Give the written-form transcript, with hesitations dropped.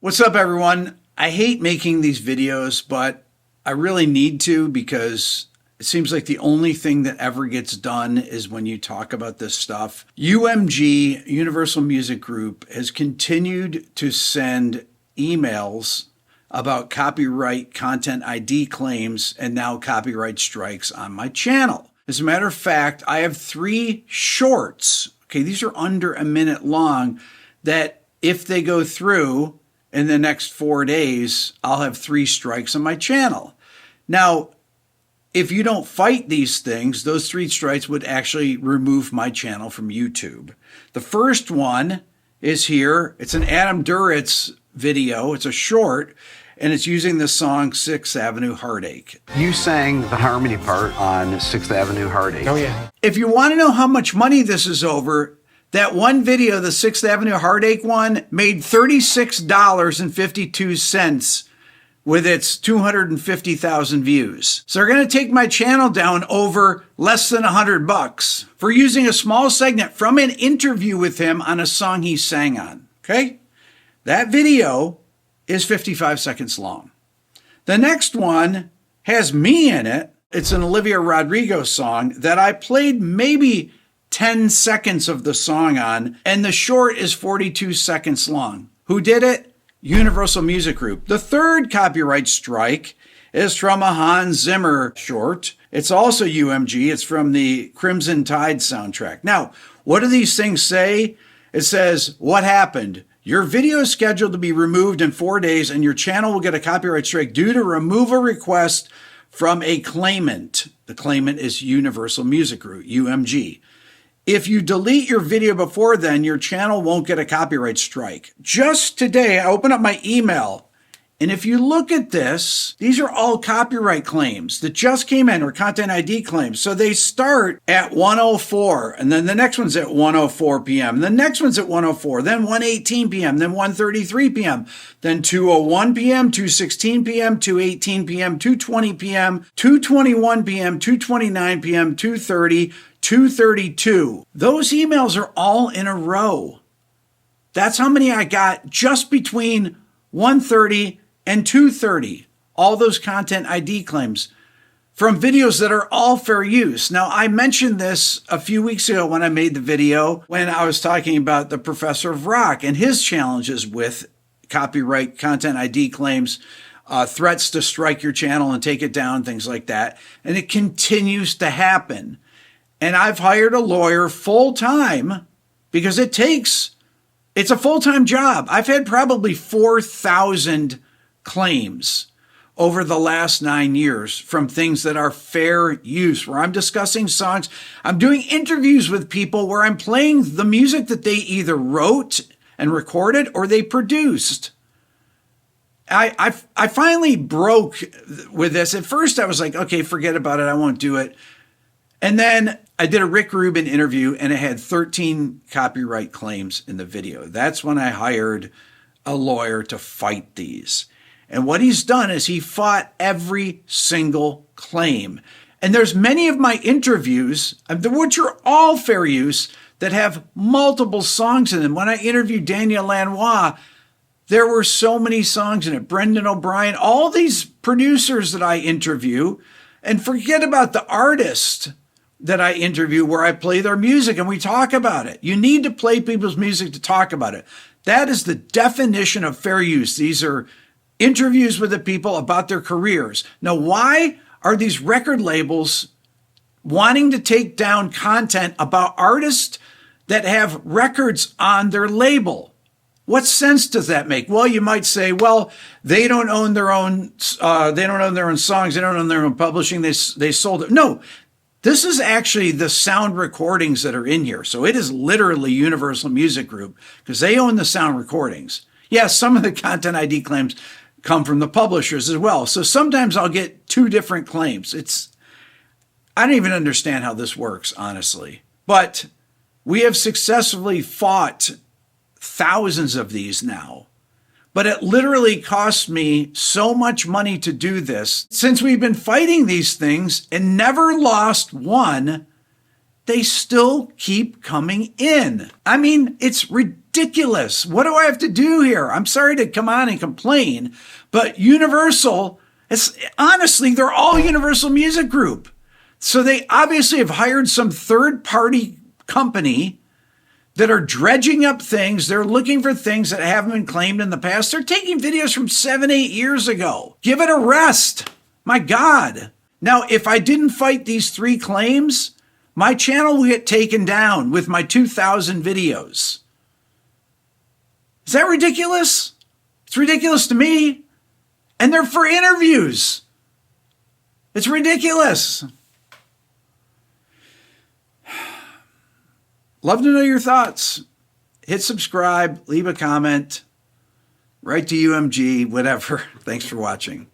What's up, everyone? I hate making these videos, but I really need to because it seems like the only thing that ever gets done is when you talk about this stuff. UMG, Universal Music Group, has continued to send emails about copyright content ID claims and now copyright strikes on my channel. As a matter of fact, I have 3 shorts. Okay, these are under a minute long that if they go through in the next 4 days, I'll have 3 strikes on my channel. Now, if you don't fight these things, those 3 strikes would actually remove my channel from YouTube. The first one is here. It's an Adam Duritz video. It's a short, and it's using the song 6th Avenue Heartache. You sang the harmony part on 6th Avenue Heartache. Oh, yeah. If you want to know how much money this is over, that one video, the 6th Avenue Heartache one, made $36.52 with its 250,000 views. So they're going to take my channel down over less than $100 for using a small segment from an interview with him on a song he sang on. Okay? That video is 55 seconds long. The next one has me in it. It's an Olivia Rodrigo song that I played maybe 10 seconds of the song on, and the short is 42 seconds long. Who did it? Universal Music Group. The third copyright strike is from a Hans Zimmer short. It's also UMG. It's from the Crimson Tide soundtrack. Now, what do these things say? It says, what happened? Your video is scheduled to be removed in 4 days, and your channel will get a copyright strike due to removal request from a claimant. The claimant is Universal Music Group, UMG. If you delete your video before then, your channel won't get a copyright strike. Just today, I opened up my email, and if you look at this, these are all copyright claims that just came in, or content ID claims. So they start at 1:04, and then the next one's at 1:04 p.m., and the next one's at 1:04, then 1:18 p.m., then 1:33 p.m., then 2:01 p.m., 2:16 p.m., 2:18 p.m., 2:20 p.m., 2:21 p.m., 2:29 p.m., 2:30, 2:32. Those emails are all in a row. That's how many I got just between 1:30 and 2:30. All those content ID claims from videos that are all fair use. Now, I mentioned this a few weeks ago when I made the video when I was talking about the Professor of Rock and his challenges with copyright content ID claims, threats to strike your channel and take it down, things like that. And it continues to happen. And I've hired a lawyer full-time because it's a full-time job. I've had probably 4,000 claims over the last 9 years from things that are fair use, where I'm discussing songs. I'm doing interviews with people where I'm playing the music that they either wrote and recorded or they produced. I finally broke with this. At first, I was like, okay, forget about it. I won't do it. And then I did a Rick Rubin interview, and it had 13 copyright claims in the video. That's when I hired a lawyer to fight these. And what he's done is he fought every single claim. And there's many of my interviews, which are all fair use, that have multiple songs in them. When I interviewed Daniel Lanois, there were so many songs in it. Brendan O'Brien, all these producers that I interview, and forget about the artist that I interview where I play their music and we talk about it. You need to play people's music to talk about it. That is the definition of fair use. These are interviews with the people about their careers. Now, why are these record labels wanting to take down content about artists that have records on their label? What sense does that make? Well, you might say, well, they don't own their own songs. They don't own their own publishing. They sold it. No. This is actually the sound recordings that are in here. So it is literally Universal Music Group because they own the sound recordings. Yes, some of the content ID claims come from the publishers as well. So sometimes I'll get 2 different claims. I don't even understand how this works, honestly. But we have successfully fought thousands of these now. But it literally cost me so much money to do this. Since we've been fighting these things and never lost one, they still keep coming in. I mean, it's ridiculous. ridiculous. What do I have to do here? I'm sorry to come on and complain, but Universal, honestly, they're all Universal Music Group. So they obviously have hired some third-party company that are dredging up things. They're looking for things that haven't been claimed in the past. They're taking videos from 7-8 years ago. Give it a rest. My God. Now, if I didn't fight these 3 claims, my channel will get taken down with my 2,000 videos. Is that ridiculous? It's ridiculous to me. And they're for interviews. It's ridiculous. Love to know your thoughts. Hit subscribe, leave a comment, write to UMG, whatever. Thanks for watching.